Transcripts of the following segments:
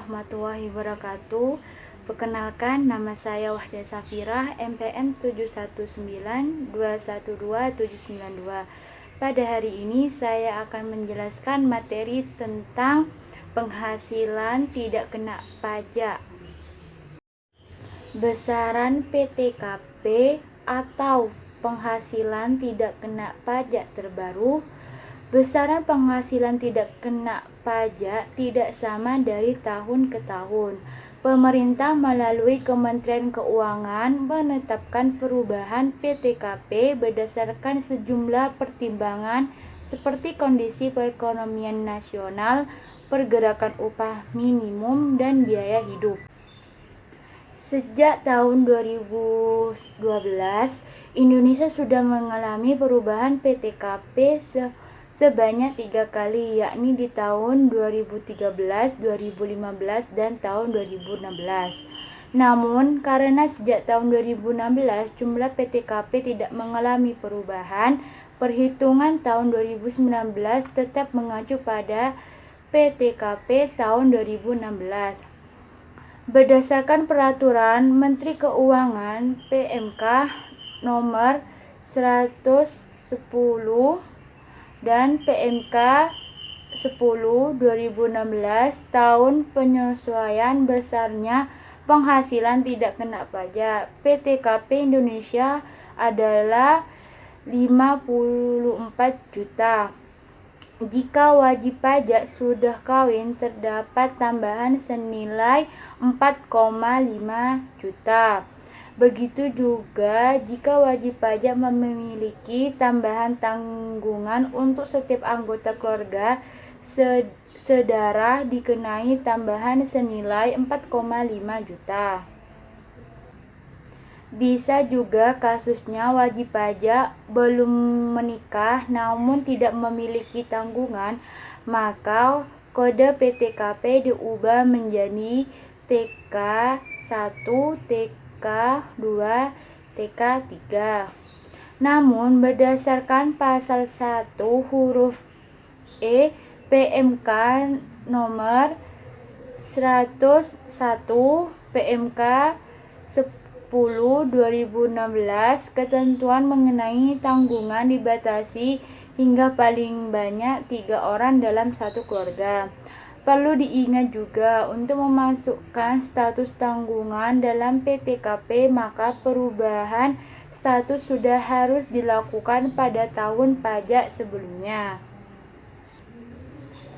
warahmatullahi wabarakatuh. Perkenalkan, nama saya Wahda Safirah, MPM 719212792. Pada hari ini saya akan menjelaskan materi tentang penghasilan tidak kena pajak. Besaran PTKP atau penghasilan tidak kena pajak terbaru. Besaran penghasilan tidak kena pajak tidak sama dari tahun ke tahun. Pemerintah melalui Kementerian Keuangan menetapkan perubahan PTKP berdasarkan sejumlah pertimbangan seperti kondisi perekonomian nasional, pergerakan upah minimum, dan biaya hidup. Sejak tahun 2012, Indonesia sudah mengalami perubahan PTKP sebanyak 3 kali, yakni di tahun 2013, 2015, dan tahun 2016. Namun, karena sejak tahun 2016 jumlah PTKP tidak mengalami perubahan, perhitungan tahun 2019 tetap mengacu pada PTKP tahun 2016. Berdasarkan Peraturan Menteri Keuangan PMK nomor 110 dan PMK 10 2016 tahun penyesuaian besarnya penghasilan tidak kena pajak, PTKP Indonesia adalah 54 juta. Jika wajib pajak sudah kawin, terdapat tambahan senilai 4,5 juta. Begitu juga jika wajib pajak memiliki tambahan tanggungan untuk setiap anggota keluarga sedarah dikenai tambahan senilai 4,5 juta. Bisa juga kasusnya wajib pajak belum menikah namun tidak memiliki tanggungan, maka kode PTKP diubah menjadi TK1, TK2, TK3. Namun berdasarkan pasal 1 huruf E PMK nomor 101 PMK 10 2016, ketentuan mengenai tanggungan dibatasi hingga paling banyak 3 orang dalam satu keluarga. Perlu diingat juga, untuk memasukkan status tanggungan dalam PTKP, maka perubahan status sudah harus dilakukan pada tahun pajak sebelumnya.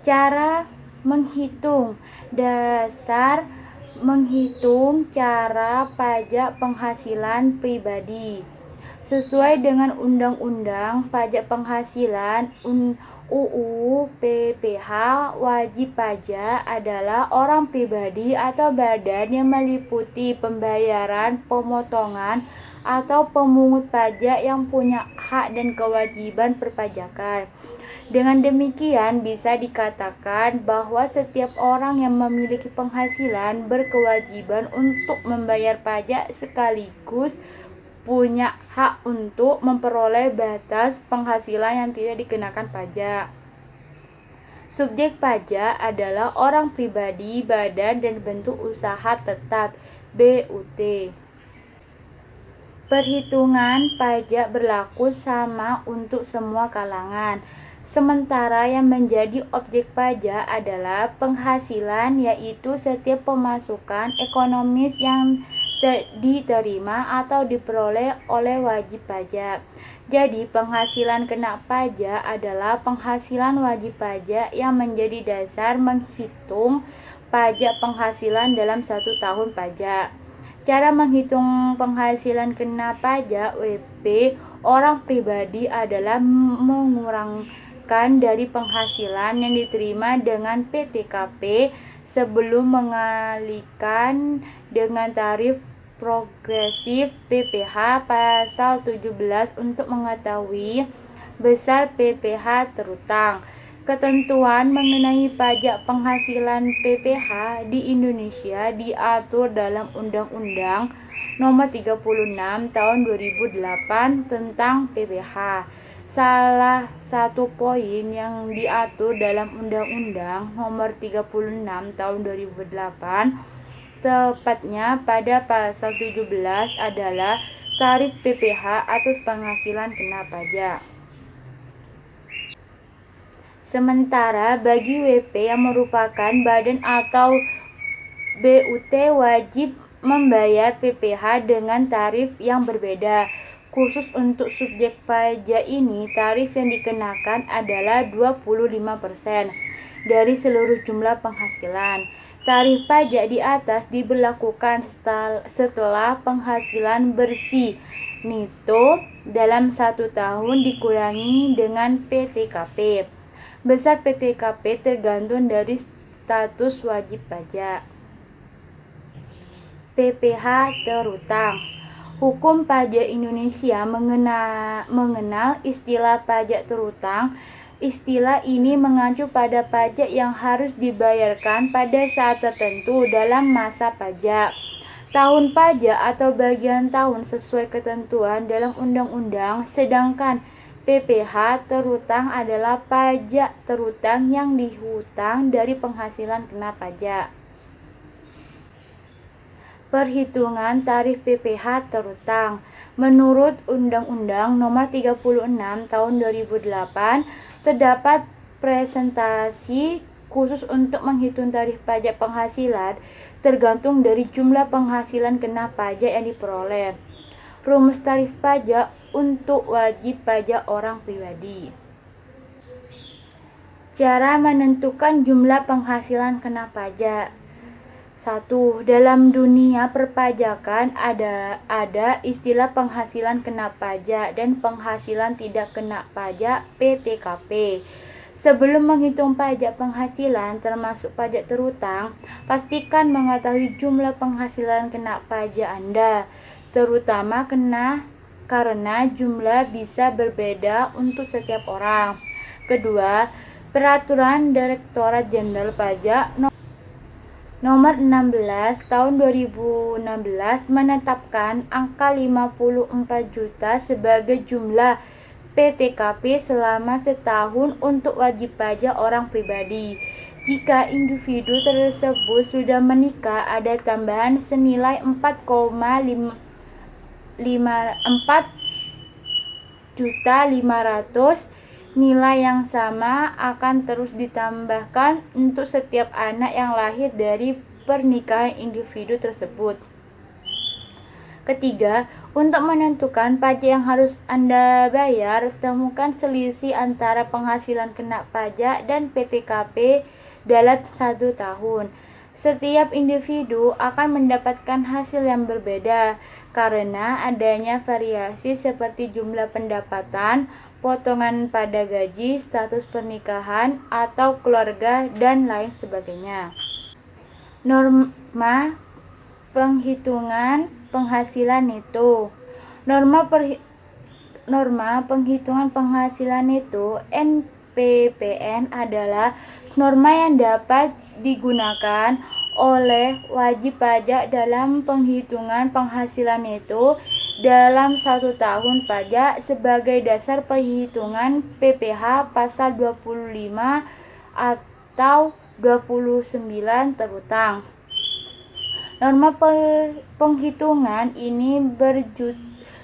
Cara menghitung. Dasar menghitung cara pajak penghasilan pribadi. Sesuai dengan Undang-Undang Pajak Penghasilan UU PPH, wajib pajak adalah orang pribadi atau badan yang meliputi pembayaran, pemotongan, atau pemungut pajak yang punya hak dan kewajiban perpajakan. Dengan demikian, bisa dikatakan bahwa setiap orang yang memiliki penghasilan berkewajiban untuk membayar pajak sekaligus punya hak untuk memperoleh batas penghasilan yang tidak dikenakan pajak. Subjek pajak adalah orang pribadi, badan, dan bentuk usaha tetap (BUT). Perhitungan pajak berlaku sama untuk semua kalangan. Sementara yang menjadi objek pajak adalah penghasilan, yaitu setiap pemasukan ekonomis yang diterima atau diperoleh oleh wajib pajak. Jadi, penghasilan kena pajak adalah penghasilan wajib pajak yang menjadi dasar menghitung pajak penghasilan dalam 1 tahun pajak. Cara menghitung penghasilan kena pajak WP orang pribadi adalah mengurangkan dari penghasilan yang diterima dengan PTKP sebelum mengalihkan dengan tarif progresif PPH pasal 17 untuk mengetahui besar PPH terutang. Ketentuan mengenai pajak penghasilan PPH di Indonesia diatur dalam Undang-Undang Nomor 36 Tahun 2008 tentang PPH. Salah satu poin yang diatur dalam Undang-Undang Nomor 36 Tahun 2008, tepatnya pada pasal 17 adalah tarif PPh atas penghasilan kena pajak. Sementara bagi WP yang merupakan badan atau BUT wajib membayar PPh dengan tarif yang berbeda. Khusus untuk subjek pajak ini, tarif yang dikenakan adalah 25% dari seluruh jumlah penghasilan. Tarif pajak di atas diberlakukan setelah penghasilan bersih neto dalam 1 tahun dikurangi dengan PTKP. Besar PTKP tergantung dari status wajib pajak. PPh terutang. Hukum pajak Indonesia mengenal istilah pajak terutang. Istilah ini mengacu pada pajak yang harus dibayarkan pada saat tertentu dalam masa pajak, tahun pajak atau bagian tahun sesuai ketentuan dalam undang-undang, sedangkan PPh terutang adalah pajak terutang yang dihutang dari penghasilan kena pajak. Perhitungan tarif PPh terutang. Menurut Undang-Undang Nomor 36 Tahun 2008, terdapat presentasi khusus untuk menghitung tarif pajak penghasilan tergantung dari jumlah penghasilan kena pajak yang diperoleh. Rumus tarif pajak untuk wajib pajak orang pribadi. Cara menentukan jumlah penghasilan kena pajak. 1. Dalam dunia perpajakan ada istilah penghasilan kena pajak dan penghasilan tidak kena pajak (PTKP). Sebelum menghitung pajak penghasilan termasuk pajak terutang, pastikan mengetahui jumlah penghasilan kena pajak Anda, terutama karena jumlah bisa berbeda untuk setiap orang. Kedua, Peraturan Direktorat Jenderal Pajak Nomor 16 Tahun 2016 menetapkan angka 54 juta sebagai jumlah PTKP selama setahun untuk wajib pajak orang pribadi. Jika individu tersebut sudah menikah, ada tambahan senilai 4,500. Nilai yang sama akan terus ditambahkan untuk setiap anak yang lahir dari pernikahan individu tersebut. Ketiga, untuk menentukan pajak yang harus Anda bayar, temukan selisih antara penghasilan kena pajak dan PTKP dalam 1 tahun. Setiap individu akan mendapatkan hasil yang berbeda karena adanya variasi seperti jumlah pendapatan, potongan pada gaji, status pernikahan atau keluarga, dan lain sebagainya. Norma penghitungan penghasilan neto. Norma penghitungan penghasilan neto (NPPN) adalah norma yang dapat digunakan oleh wajib pajak dalam penghitungan penghasilan neto dalam 1 tahun pajak sebagai dasar perhitungan PPh pasal 25 atau 29 terutang. Norma penghitungan ini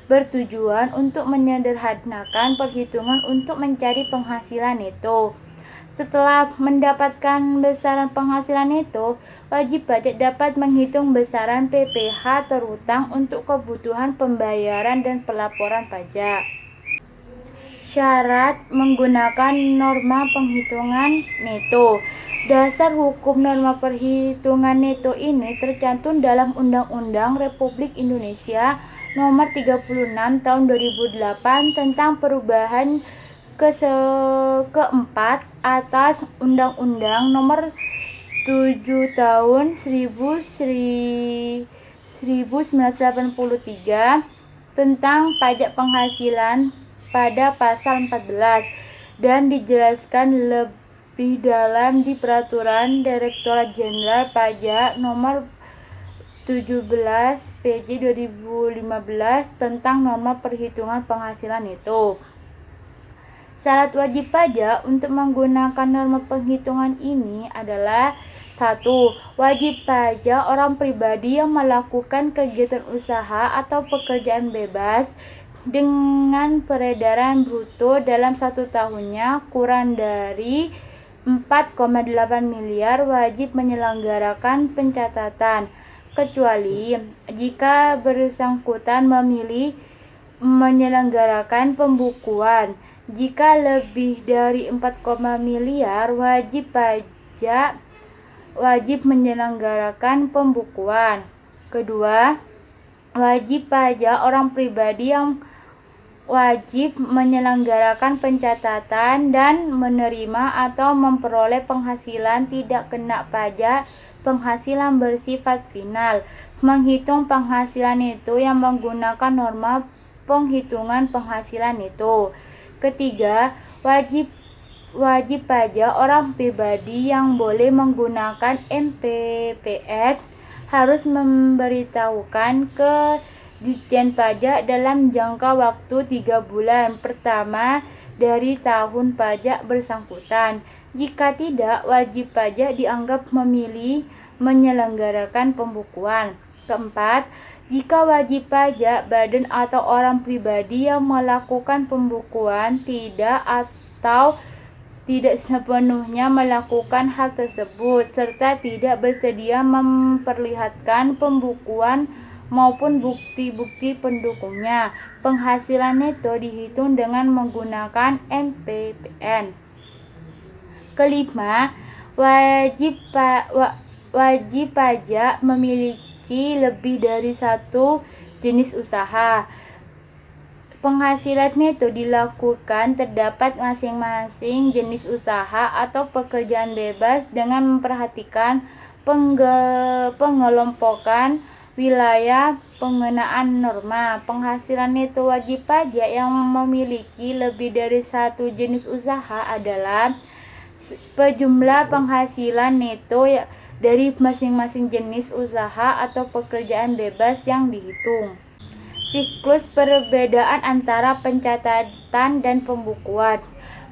bertujuan untuk menyederhanakan perhitungan untuk mencari penghasilan neto. Setelah mendapatkan besaran penghasilan neto, wajib pajak dapat menghitung besaran PPh terutang untuk kebutuhan pembayaran dan pelaporan pajak. Syarat menggunakan norma penghitungan neto. Dasar hukum norma perhitungan neto ini tercantum dalam Undang-Undang Republik Indonesia Nomor 36 Tahun 2008 tentang perubahan keempat atas Undang-Undang Nomor 7 Tahun 1983 tentang pajak penghasilan pada pasal 14 dan dijelaskan lebih dalam di Peraturan Direktorat Jenderal Pajak Nomor 17 PJ 2015 tentang norma perhitungan penghasilan neto. Syarat wajib pajak untuk menggunakan norma penghitungan ini adalah: 1. Wajib pajak orang pribadi yang melakukan kegiatan usaha atau pekerjaan bebas dengan peredaran bruto dalam 1 tahunnya kurang dari 4,8 miliar wajib menyelenggarakan pencatatan, kecuali jika bersangkutan memilih menyelenggarakan pembukuan. Jika lebih dari 4, miliar wajib menyelenggarakan pembukuan. Kedua, wajib pajak orang pribadi yang wajib menyelenggarakan pencatatan dan menerima atau memperoleh penghasilan tidak kena pajak penghasilan bersifat final. Menghitung penghasilan itu yang menggunakan norma penghitungan penghasilan itu. Ketiga, wajib pajak orang pribadi yang boleh menggunakan MPPN harus memberitahukan ke Ditjen Pajak dalam jangka waktu 3 bulan pertama dari tahun pajak bersangkutan. Jika tidak, wajib pajak dianggap memilih menyelenggarakan pembukuan. Keempat, jika wajib pajak badan atau orang pribadi yang melakukan pembukuan tidak sepenuhnya melakukan hal tersebut serta tidak bersedia memperlihatkan pembukuan maupun bukti-bukti pendukungnya, penghasilan neto dihitung dengan menggunakan MPPN. Kelima, wajib pajak memiliki lebih dari satu jenis usaha. Penghasilan neto dilakukan terdapat masing-masing jenis usaha atau pekerjaan bebas dengan memperhatikan pengelompokan wilayah pengenaan norma. Penghasilan neto wajib pajak yang memiliki lebih dari satu jenis usaha adalah jumlah penghasilan neto dari masing-masing jenis usaha atau pekerjaan bebas yang dihitung. Siklus perbedaan antara pencatatan dan pembukuan.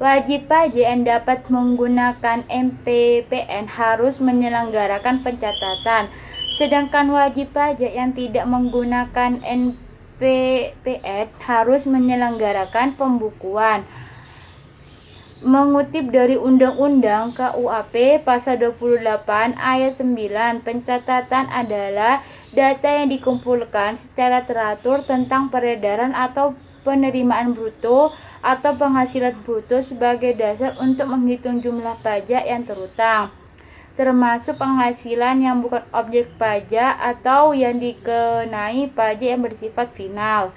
Wajib pajak yang dapat menggunakan MPPN harus menyelenggarakan pencatatan, sedangkan wajib pajak yang tidak menggunakan MPPN harus menyelenggarakan pembukuan. Mengutip dari Undang-Undang KUHP Pasal 28 Ayat 9, pencatatan adalah data yang dikumpulkan secara teratur tentang peredaran atau penerimaan bruto atau penghasilan bruto sebagai dasar untuk menghitung jumlah pajak yang terutang, termasuk penghasilan yang bukan objek pajak atau yang dikenai pajak yang bersifat final.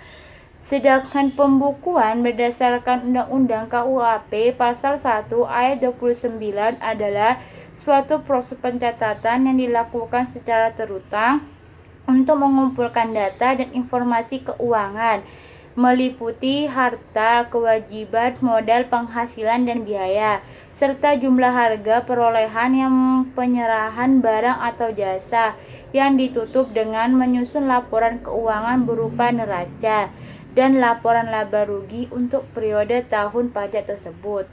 Sedangkan pembukuan berdasarkan Undang-Undang KUHP Pasal 1 Ayat 29 adalah suatu proses pencatatan yang dilakukan secara terutang untuk mengumpulkan data dan informasi keuangan, meliputi harta, kewajiban, modal, penghasilan, dan biaya, serta jumlah harga perolehan yang penyerahan barang atau jasa yang ditutup dengan menyusun laporan keuangan berupa neraca dan laporan laba rugi untuk periode tahun pajak tersebut.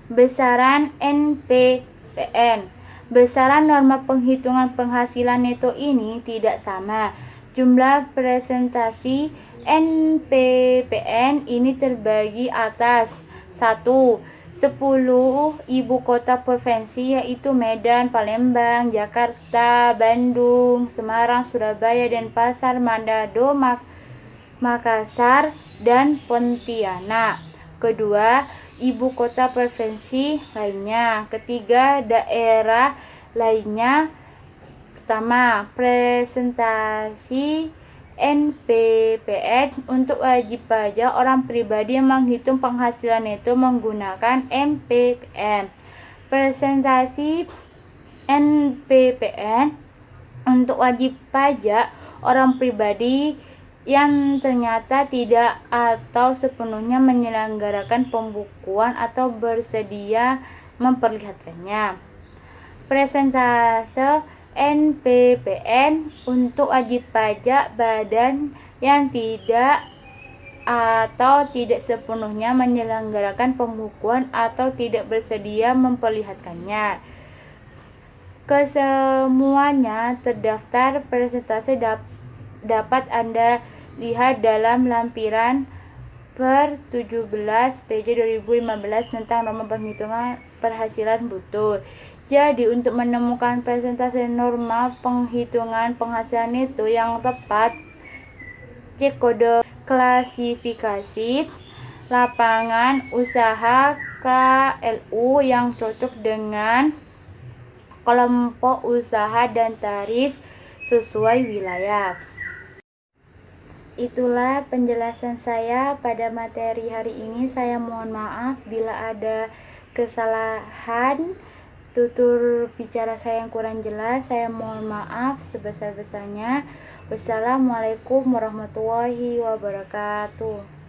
Besaran NPPN. Besaran norma penghitungan penghasilan neto ini tidak sama. Jumlah presentasi NPPN ini terbagi atas 1. 10 ibu kota provinsi yaitu Medan, Palembang, Jakarta, Bandung, Semarang, Surabaya, Denpasar, Manado, Makassar, dan Pontianak. Kedua, ibu kota provinsi lainnya. Ketiga, daerah lainnya. Pertama, presentasi NPPN untuk wajib pajak orang pribadi yang menghitung penghasilan neto menggunakan MPPN. Presentasi NPPN untuk wajib pajak orang pribadi yang ternyata tidak atau sepenuhnya menyelenggarakan pembukuan atau bersedia memperlihatkannya. Presentase NPPN untuk wajib pajak badan yang tidak atau tidak sepenuhnya menyelenggarakan pembukuan atau tidak bersedia memperlihatkannya. Kesemuanya terdaftar presentasi dapat Anda lihat dalam lampiran per 17 PJ 2015 tentang norma penghitungan penghasilan bruto. Jadi untuk menemukan presentasi norma penghitungan penghasilan itu yang tepat, cek kode klasifikasi lapangan usaha KLU yang cocok dengan kelompok usaha dan tarif sesuai wilayah. Itulah penjelasan saya pada materi hari ini. Saya mohon maaf bila ada kesalahan tutur bicara saya yang kurang jelas. Saya mohon maaf sebesar-besarnya. Wassalamualaikum warahmatullahi wabarakatuh.